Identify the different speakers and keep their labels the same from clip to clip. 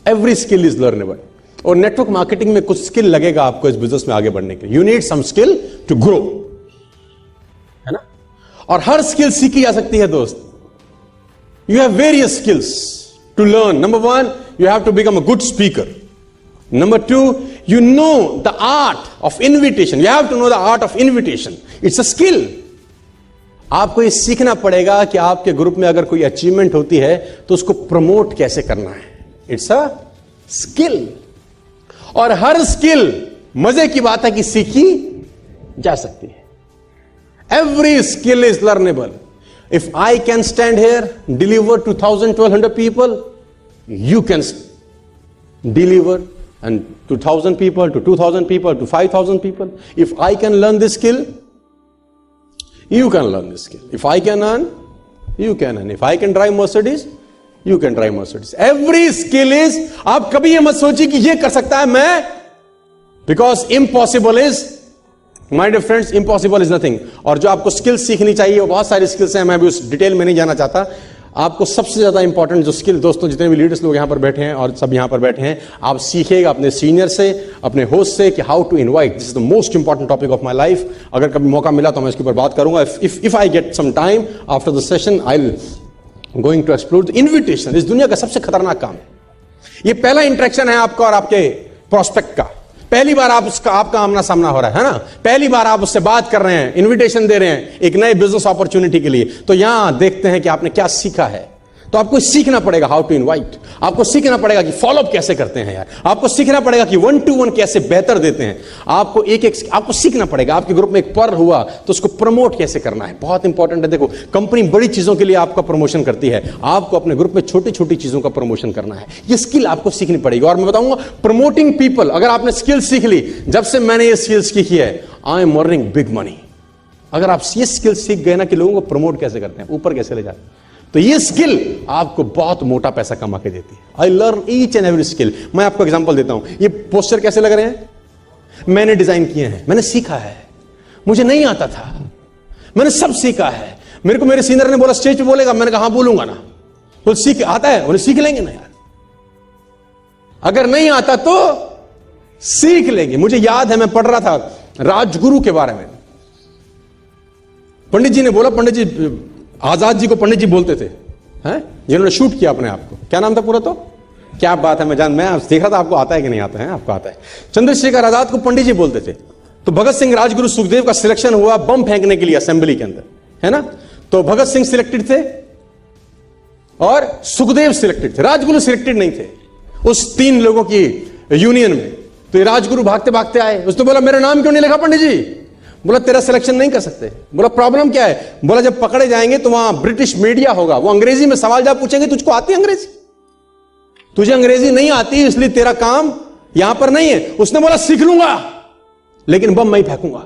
Speaker 1: Every skill is learnable. और network marketing में कुछ स्किल लगेगा आपको इस बिजनेस में आगे बढ़ने के लिए। You need some skill to grow, है ना। और हर स्किल सीखी जा सकती है दोस्त। You have various skills to learn. Number 1, you have to become a good speaker. Number 2, you know the art of invitation. You have to know the art of invitation. It's a skill. आपको ये सीखना पड़ेगा कि आपके group में अगर कोई achievement होती है तो उसको प्रमोट कैसे करना है। It's a skill. और हर स्किल, मजे की बात है कि सीखी जा सकती है। Every skill is learnable. If I can stand here, deliver to 1000-1200 people, you can deliver and to 1000 people, to 2000 people, to 5000 people. If I can learn this skill, you can learn this skill. If I can earn, you can earn. If I can drive Mercedes, you can drive Mercedes. Every skill is, आप कभी ये मत सोचिए कि ये कर सकता है मैं, because impossible is, my dear friends, impossible is nothing. और जो आपको स्किल्स सीखनी चाहिए वो बहुत सारी स्किल्स हैं, मैं भी उस डिटेल में नहीं जाना चाहता। आपको सबसे ज्यादा इंपॉर्टेंट जो स्किल, दोस्तों जितने भी लीडर्स लोग यहां पर बैठे हैं और सब यहां पर बैठे हैं, आप सीखिएगा अपने सीनियर से, अपने होस्ट से कि how to invite. This is the most important topic of my life. अगर कभी मौका मिला तो मैं इसके ऊपर बात करूंगा। If I get some time after the session, I will going to explore the invitation. इस दुनिया का सबसे खतरनाक काम है। ये पहला इंटरेक्शन है आपका और आपके प्रोस्पेक्ट का। पहली बार आपका आमना सामना हो रहा है ना, पहली बार आप उससे बात कर रहे हैं, इनविटेशन दे रहे हैं एक नए बिजनेस अपॉर्चुनिटी के लिए। तो यहां देखते हैं कि आपने क्या सीखा है। तो आपको सीखना पड़ेगा हाउ टू इनवाइट। आपको सीखना पड़ेगा कि फॉलोअप कैसे करते हैं यार। आपको सीखना पड़ेगा कि 1-to-1 कैसे बेहतर देते हैं। आपको आपको सीखना पड़ेगा। आपके ग्रुप में एक पर्व हुआ तो उसको प्रमोट कैसे करना है, बहुत इंपॉर्टेंट है। देखो, कंपनी बड़ी चीजों के लिए आपका प्रमोशन करती है, आपको अपने ग्रुप में छोटी छोटी चीजों का प्रमोशन करना है। ये स्किल आपको सीखनी पड़ेगी। और मैं बताऊंगा, प्रमोटिंग पीपल, अगर आपने स्किल सीख ली, जब से मैंने ये स्किल सीखी है, I am earning big money. अगर आप ये स्किल सीख गए ना कि लोगों को प्रमोट कैसे करते हैं, ऊपर कैसे ले जाते हैं, तो ये स्किल आपको बहुत मोटा पैसा कमा के देती है। I learn each and every skill. मैं आपको एग्जांपल देता हूं। ये पोस्टर कैसे लग रहे हैं, मैंने डिजाइन किए हैं, मैंने सीखा है। मुझे नहीं आता था, मैंने सब सीखा है। मेरे को मेरे सीनियर ने बोला स्टेज पे बोलेगा, मैंने कहा हाँ बोलूंगा ना। तो सीख आता है, उन्हें सीख लेंगे ना यार। अगर नहीं आता तो सीख लेंगे। मुझे याद है, मैं पढ़ रहा था राजगुरु के बारे में। पंडित जी ने बोला, पंडित जी आजाद जी को पंडित जी बोलते थे, हैं, जिन्होंने शूट किया अपने आप को। क्या नाम था पूरा? तो क्या बात है, मैं देख रहा था आपको आता है कि नहीं आता है। आपको आता है। चंद्रशेखर आजाद को पंडित जी बोलते थे। तो भगत सिंह, राजगुरु, सुखदेव का सिलेक्शन हुआ बम फेंकने के लिए असेंबली के अंदर, है ना। तो भगत सिंह सिलेक्टेड थे और सुखदेव सिलेक्टेड थे, राजगुरु सिलेक्टेड नहीं थे उस 3 लोगों की यूनियन में। तो ये राजगुरु भागते भागते आए, उसने बोला मेरा नाम क्यों नहीं लिखा पंडित जी? बोला तेरा सिलेक्शन नहीं कर सकते। बोला प्रॉब्लम क्या है? बोला जब पकड़े जाएंगे तो वहां ब्रिटिश मीडिया होगा, वो अंग्रेजी में सवाल जवाब पूछेंगे, तुझको आती है अंग्रेजी? तुझे अंग्रेजी नहीं आती, इसलिए तेरा काम यहां पर नहीं है। उसने बोला सीख लूंगा लेकिन बम मैं ही फेंकूंगा,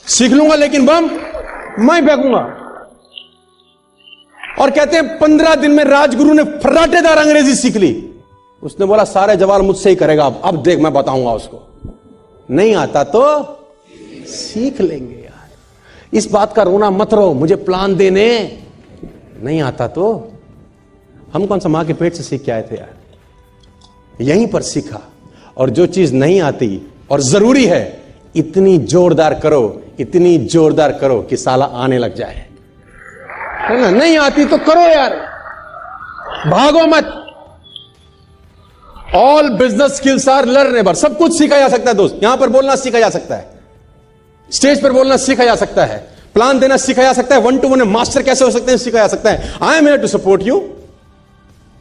Speaker 1: सीख लूंगा लेकिन बम मैं फेंकूंगा। और कहते हैं 15 दिन में राजगुरु ने फर्राटेदार अंग्रेजी सीख ली। उसने बोला सारे जवाब मुझसे ही करेगा, अब देख मैं बताऊंगा उसको। नहीं आता तो सीख लेंगे यार। इस बात का रोना मत रो, मुझे प्लान देने नहीं आता तो। हम कौन सा मां के पेट से सीख के आए थे यार? यहीं पर सीखा। और जो चीज नहीं आती और जरूरी है, इतनी जोरदार करो, इतनी जोरदार करो कि साला आने लग जाए, है ना। नहीं आती तो करो यार, भागो मत। All business skills are learnable. सब कुछ सीखा जा सकता है दोस्त। यहां पर बोलना सीखा जा सकता है, स्टेज पर बोलना सीखा जा सकता है, प्लान देना सीखा जा सकता है, 1-to-1 मास्टर कैसे हो सकते हैं सीखा जा सकता है। I am here to support you.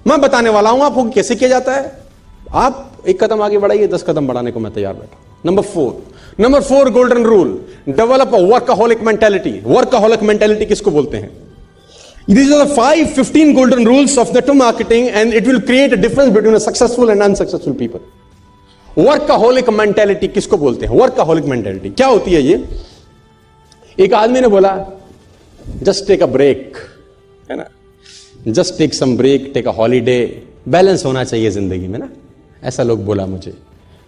Speaker 1: मैं बताने वाला हूं आपको कैसे किया जाता है। आप एक कदम आगे बढ़ाइए, 10 कदम बढ़ाने को मैं तैयार बैठा। Number 4 golden rule, develop a workaholic mentality. Workaholic mentality किसको बोलते हैं? These are the 15 golden rules of network marketing and it will create a difference between a successful and unsuccessful people. Workaholic mentality किसको बोलते हैं? Workaholic mentality क्या होती है? ये एक आदमी ने बोला जस्ट टेक अ ब्रेक, है ना, just take some break, take a holiday. Balance होना चाहिए जिंदगी में ना, ऐसा लोग बोला मुझे।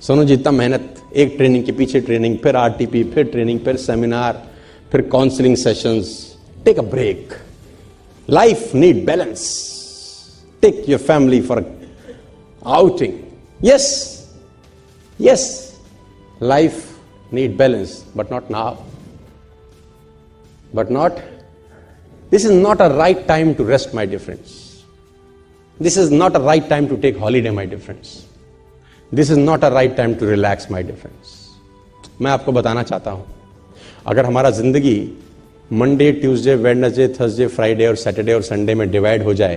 Speaker 1: सोनू जी इतना मेहनत, एक ट्रेनिंग के पीछे ट्रेनिंग, फिर आरटीपी, फिर ट्रेनिंग, फिर सेमिनार, फिर counselling sessions. Take a break, life need balance. Take your family for outing. Yes, life need balance, but not now. This is not a right time to rest, my dear friends. This is not a right time to take holiday, my dear friends. This is not a right time to relax, my dear friends. मैं आपको बताना चाहता हूं, अगर हमारा जिंदगी Monday, Tuesday, Wednesday, Thursday, Friday और Saturday और संडे में डिवाइड हो जाए,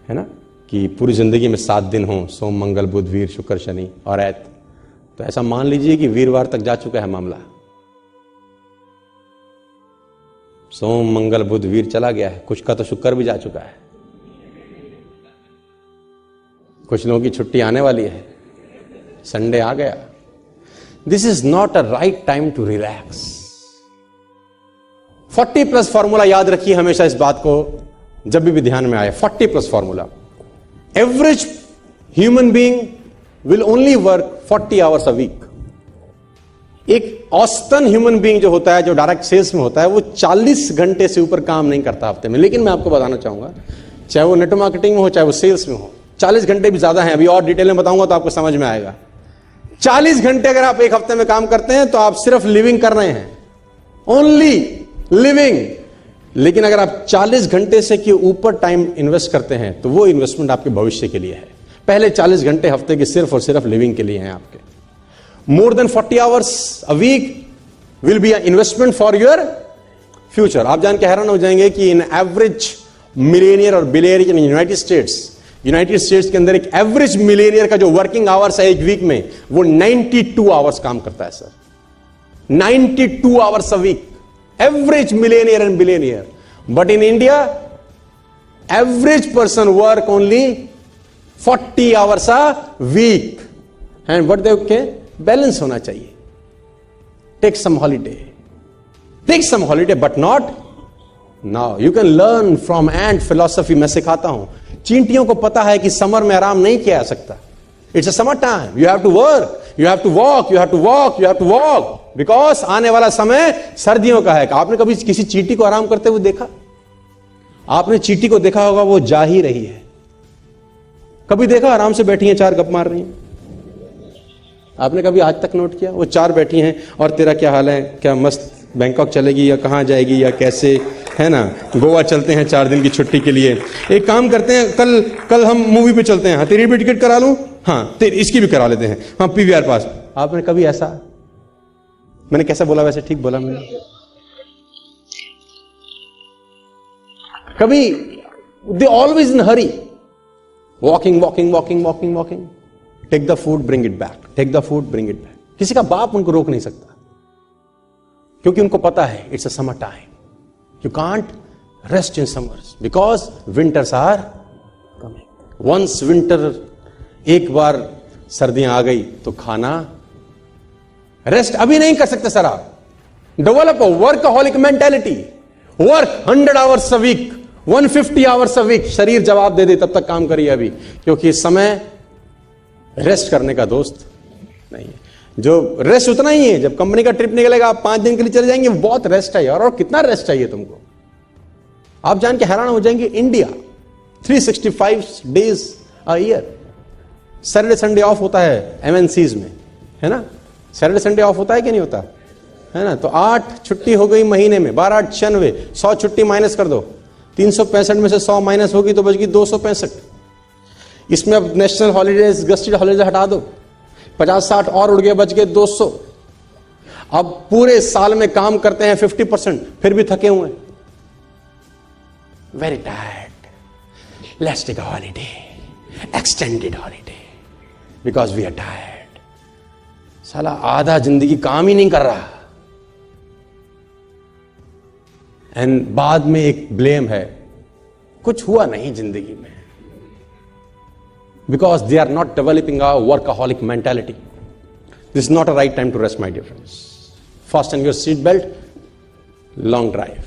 Speaker 1: है ना, कि पूरी जिंदगी में 7 दिन हो, सोम, मंगल, बुध, वीर, शुक्र, शनि और ऐत, तो ऐसा मान लीजिए कि वीरवार तक जा चुका है मामला। सोम, मंगल, बुध, वीर चला गया है, कुछ का तो शुक्र भी जा चुका है, कुछ लोगों की छुट्टी आने वाली है, संडे आ गया। This is not a right time to relax. 40+ formula याद रखिए हमेशा, इस बात को जब भी ध्यान में आए। 40+ formula. Average human being will only work 40 hours a week. एक औसतन ह्यूमन बीइंग जो होता है, जो डायरेक्ट सेल्स में होता है, वो 40 घंटे से ऊपर काम नहीं करता हफ्ते में। लेकिन मैं आपको बताना चाहूंगा, चाहे वो नेटवर्क मार्केटिंग में हो, चाहे वो सेल्स में हो, 40 घंटे भी ज्यादा है। अभी और डिटेल में बताऊंगा तो आपको समझ में आएगा। 40 घंटे अगर आप एक हफ्ते में काम करते हैं तो आप सिर्फ लिविंग कर रहे हैं, ओनली लिविंग। लेकिन अगर आप 40 घंटे से के ऊपर टाइम इन्वेस्ट करते हैं तो वो इन्वेस्टमेंट आपके भविष्य के लिए है। पहले 40 घंटे हफ्ते के सिर्फ और सिर्फ लिविंग के लिए हैं आपके। More than 40 hours a week will be a investment for your future. आप जान के हैरान हो जाएंगे कि इन एवरेज मिलेनियर और बिलियनियर इन यूनाइटेड स्टेट्स के अंदर एक एवरेज मिलेनियर का जो वर्किंग आवर्स है एक वीक में, वो 92 आवर्स काम करता है sir. 92 hours a week, average millionaire and billionaire. But in India average person work only 40 hours a week. And what they okay, balance होना चाहिए। Take some holiday but not now. You can learn from and philosophy. मैं सिखाता हूं, चींटियों को पता है कि समर में आराम नहीं किया जा सकता। It's a summer time, you have to work, you have to walk, you have to walk, you have to walk, because आने वाला समय सर्दियों का है। आपने कभी किसी चींटी को आराम करते हुए देखा? आपने चींटी को देखा होगा, वो जा ही रही है। कभी देखा आराम से बैठी है, 4 गप मार रही है? आपने कभी आज तक नोट किया? वो 4 बैठी हैं और तेरा क्या हाल है, क्या मस्त बैंकॉक चलेगी या कहां जाएगी या कैसे, है ना, गोवा चलते हैं 4 दिन की छुट्टी के लिए। एक काम करते हैं, कल हम मूवी पे चलते हैं। हाँ, तेरी भी टिकट करा लूं? हाँ, इसकी भी करा लेते हैं। हाँ, पीवीआर पास। आपने कभी ऐसा, मैंने कैसा बोला वैसे ठीक बोला मैंने? कभी they always in hurry, walking. Take the food, bring it back. किसी का बाप उनको रोक नहीं सकता, क्योंकि उनको पता है it's a summer time. You can't rest in summers because winters are coming. Once winter, एक बार सर्दियां आ गई तो खाना, रेस्ट अभी नहीं कर सकते सर आप। Develop a workaholic mentality. Work 100 hours a week, 150 hours a week. शरीर जवाब दे दे तब तक काम करिए अभी, क्योंकि इस समय रेस्ट करने का दोस्त नहीं है। जो रेस्ट उतना ही है, जब कंपनी का ट्रिप निकलेगा आप 5 दिन के लिए चले जाएंगे, बहुत रेस्ट है यार। और कितना रेस्ट चाहिए तुमको? आप जान के हैरान हो जाएंगे, India 365 days a year, Saturday Sunday off होता है एमएनसीज में, है ना। सैटरडे संडे ऑफ होता है कि नहीं होता, है ना। तो 8 छुट्टी हो गई महीने में, 12 8 96, 100 छुट्टी माइनस कर दो। 365 में से 100 माइनस होगी तो बच गई 265। इसमें अब नेशनल हॉलीडेज, गस्टेड हॉलीडेज हटा दो, 50-60 और उड़ गए, बच गए 200। अब पूरे साल में काम करते हैं 50%, फिर भी थके हुए, very tired. Let's take a holiday, extended holiday, because we are tired. साला आधा जिंदगी काम ही नहीं कर रहा, एंड बाद में एक ब्लेम है, कुछ हुआ नहीं जिंदगी में, because they are not developing a workaholic mentality. This is not a right time to rest, my dear friends. Fasten your seat belt, long drive.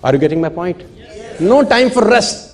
Speaker 1: Are you getting my point? Yes. No time for rest.